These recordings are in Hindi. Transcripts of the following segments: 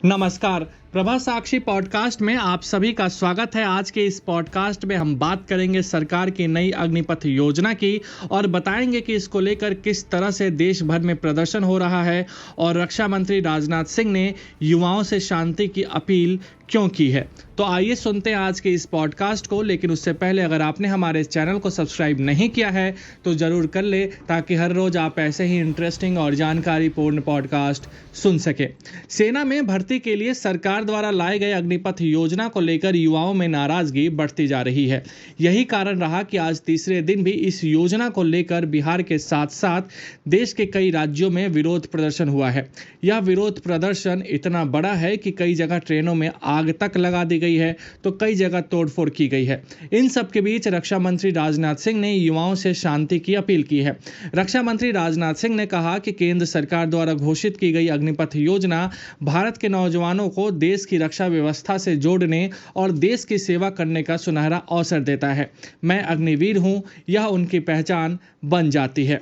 नमस्कार। प्रभा साक्षी पॉडकास्ट में आप सभी का स्वागत है। आज के इस पॉडकास्ट में हम बात करेंगे सरकार की नई अग्निपथ योजना की और बताएंगे कि इसको लेकर किस तरह से देश भर में प्रदर्शन हो रहा है और रक्षा मंत्री राजनाथ सिंह ने युवाओं से शांति की अपील क्यों की है। तो आइए सुनते हैं आज के इस पॉडकास्ट को। लेकिन उससे पहले अगर आपने हमारे इस चैनल को सब्सक्राइब नहीं किया है तो जरूर कर ले, ताकि हर रोज आप ऐसे ही इंटरेस्टिंग और जानकारीपूर्ण पॉडकास्ट सुन सके। सेना में भर्ती के लिए सरकार द्वारा लाए गए अग्निपथ योजना को लेकर युवाओं में नाराजगी बढ़ती जा रही है। यही कारण रहा कि आज तीसरे दिन भी इस योजना को लेकर बिहार के साथ साथ देश के कई राज्यों में विरोध प्रदर्शन हुआ है। यह विरोध प्रदर्शन इतना बड़ा है कि कई जगह ट्रेनों में आग तक लगा दी गई है तो कई जगह तोड़फोड़ की गई है। इन सब के बीच रक्षा मंत्री राजनाथ सिंह ने युवाओं से शांति की अपील की है। रक्षा मंत्री राजनाथ सिंह ने कहा कि केंद्र सरकार द्वारा घोषित की गई अग्निपथ योजना भारत के नौजवानों को देश की रक्षा व्यवस्था से जोड़ने और देश की सेवा करने का सुनहरा अवसर देता है। मैं अग्निवीर हूं, यह उनकी पहचान बन जाती है।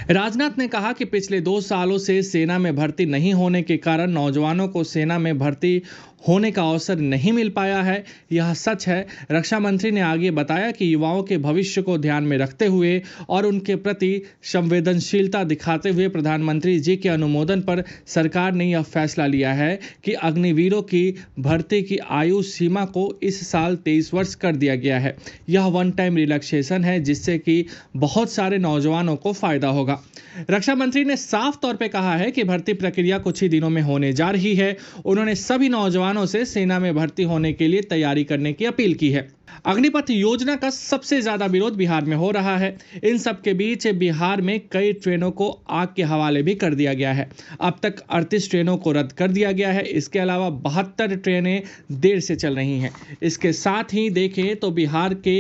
राजनाथ ने कहा कि पिछले 2 सालों से सेना में भर्ती नहीं होने के कारण नौजवानों को सेना में भर्ती होने का अवसर नहीं मिल पाया है। यह सच है। रक्षा मंत्री ने आगे बताया कि युवाओं के भविष्य को ध्यान में रखते हुए और उनके प्रति संवेदनशीलता दिखाते हुए प्रधानमंत्री जी के अनुमोदन पर सरकार ने यह फैसला लिया है कि अग्निवीरों की भर्ती की आयु सीमा को इस साल 23 वर्ष कर दिया गया है। यह वन टाइम रिलैक्सेशन है, जिससे कि बहुत सारे नौजवानों को फायदा होगा। रक्षा मंत्री ने साफ तौर पर कहा है कि भर्ती प्रक्रिया कुछ ही दिनों में होने जा रही है। उन्होंने सभी नौजवानों से सेना में भर्ती होने के लिए तैयारी करने की अपील की है। अग्निपथ योजना का सबसे ज्यादा विरोध बिहार में हो रहा है। इन सब के बीच बिहार में कई ट्रेनों को आग के हवाले भी कर दिया गया है। अब तक 38 ट्रेनों को रद्द कर दिया गया है। इसके अलावा 72 ट्रेनें देर से चल रही हैं। इसके साथ ही देखें तो बिहार के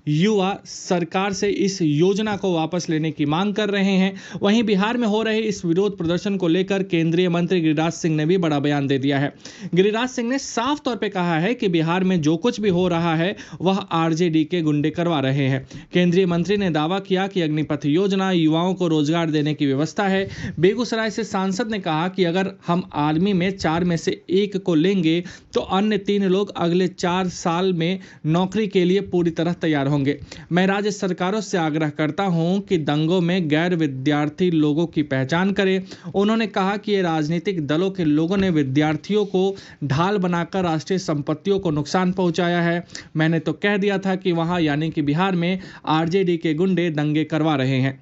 युवा सरकार से इस योजना को वापस लेने की मांग कर रहे हैं। वहीं बिहार में हो रहे इस विरोध प्रदर्शन को लेकर केंद्रीय मंत्री गिरिराज सिंह ने भी बड़ा बयान दे दिया है। गिरिराज सिंह ने साफ तौर पर कहा है कि बिहार में जो कुछ भी हो रहा है वह आरजेडी के गुंडे करवा रहे हैं। केंद्रीय मंत्री ने दावा किया कि अग्निपथ योजना युवाओं को रोजगार देने की व्यवस्था है। बेगूसराय से सांसद ने कहा कि अगर हम आर्मी में 4 में से 1 को लेंगे तो अन्य 3 लोग अगले 4 साल में नौकरी के लिए पूरी तरह तैयार होंगे। मैं राज्य सरकारों से आग्रह करता हूं कि दंगों में गैर विद्यार्थी लोगों की पहचान करें। उन्होंने कहा कि ये राजनीतिक दलों के लोगों ने विद्यार्थियों को ढाल बनाकर राष्ट्रीय संपत्तियों को नुकसान पहुंचाया है। मैंने तो कह दिया था कि वहां यानी कि बिहार में आरजेडी के गुंडे दंगे करवा रहे हैं।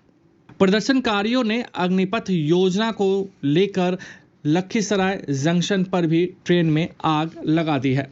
प्रदर्शनकारियों ने अग्निपथ योजना को लेकर लखीसराय जंक्शन पर भी ट्रेन में आग लगा दी है।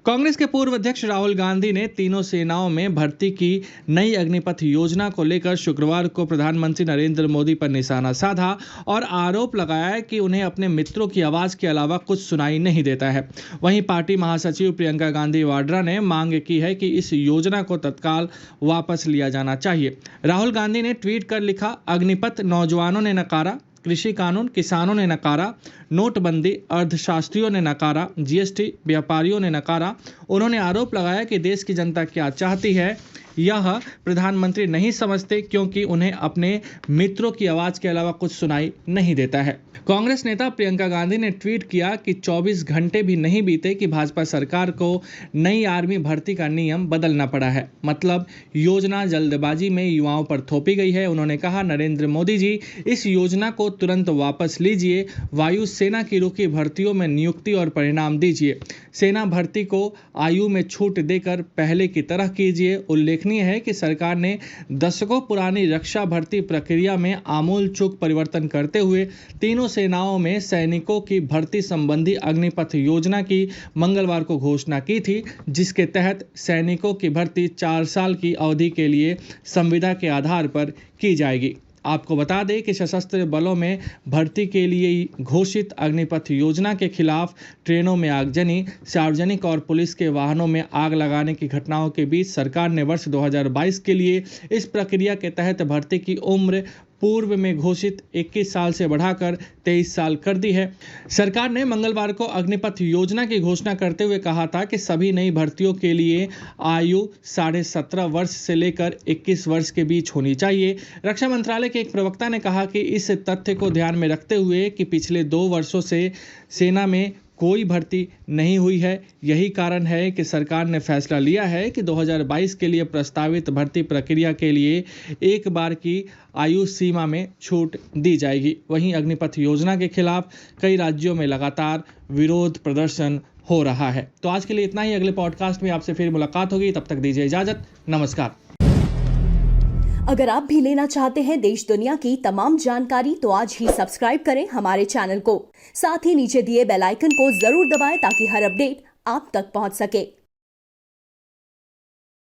कांग्रेस के पूर्व अध्यक्ष राहुल गांधी ने तीनों सेनाओं में भर्ती की नई अग्निपथ योजना को लेकर शुक्रवार को प्रधानमंत्री नरेंद्र मोदी पर निशाना साधा और आरोप लगाया कि उन्हें अपने मित्रों की आवाज के अलावा कुछ सुनाई नहीं देता है। वहीं पार्टी महासचिव प्रियंका गांधी वाड्रा ने मांग की है कि इस योजना को तत्काल वापस लिया जाना चाहिए। राहुल गांधी ने ट्वीट कर लिखा, अग्निपथ नौजवानों ने नकारा, कृषि कानून किसानों ने नकारा, नोटबंदी अर्थशास्त्रियों ने नकारा, जीएसटी व्यापारियों ने नकारा। उन्होंने आरोप लगाया कि देश की जनता क्या चाहती है यह प्रधानमंत्री नहीं समझते, क्योंकि उन्हें अपने मित्रों की आवाज के अलावा कुछ सुनाई नहीं देता है। कांग्रेस नेता प्रियंका गांधी ने ट्वीट किया कि 24 घंटे भी नहीं बीते कि भाजपा सरकार को नई आर्मी भर्ती का नियम बदलना पड़ा है। मतलब योजना जल्दबाजी में युवाओं पर थोपी गई है। उन्होंने कहा, नरेंद्र मोदी जी इस योजना को तुरंत वापस लीजिए। वायु सेना की रुकी भर्तियों में नियुक्ति और परिणाम दीजिए। सेना भर्ती को आयु में छूट देकर पहले की तरह कीजिए। उल्लेखनीय है कि सरकार ने दशकों पुरानी रक्षा भर्ती प्रक्रिया में आमूलचूल परिवर्तन करते हुए तीनों सेनाओं में सैनिकों की भर्ती संबंधी अग्निपथ योजना की मंगलवार को घोषणा की थी, जिसके तहत सैनिकों की भर्ती 4 साल की अवधि के लिए संविदा के आधार पर की जाएगी। आपको बता दें कि सशस्त्र बलों में भर्ती के लिए घोषित अग्निपथ योजना के खिलाफ ट्रेनों में आगजनी, सार्वजनिक और पुलिस के वाहनों में आग लगाने की घटनाओं के बीच सरकार ने वर्ष 2022 के लिए इस प्रक्रिया के तहत भर्ती की उम्र पूर्व में घोषित 21 साल से बढ़ाकर 23 साल कर दी है। सरकार ने मंगलवार को अग्निपथ योजना की घोषणा करते हुए कहा था कि सभी नई भर्तियों के लिए आयु 17.5 वर्ष से लेकर 21 वर्ष के बीच होनी चाहिए। रक्षा मंत्रालय के एक प्रवक्ता ने कहा कि इस तथ्य को ध्यान में रखते हुए कि पिछले 2 वर्षों से सेना में कोई भर्ती नहीं हुई है। यही कारण है कि सरकार ने फैसला लिया है कि 2022 के लिए प्रस्तावित भर्ती प्रक्रिया के लिए एक बार की आयु सीमा में छूट दी जाएगी। वहीं अग्निपथ योजना के खिलाफ कई राज्यों में लगातार विरोध प्रदर्शन हो रहा है। तो आज के लिए इतना ही। अगले पॉडकास्ट में आपसे फिर मुलाकात होगी, तब तक दीजिए इजाजत। नमस्कार। अगर आप भी लेना चाहते हैं देश दुनिया की तमाम जानकारी तो आज ही सब्सक्राइब करें हमारे चैनल को। साथ ही नीचे दिए बेल आइकन को जरूर दबाएं ताकि हर अपडेट आप तक पहुंच सके।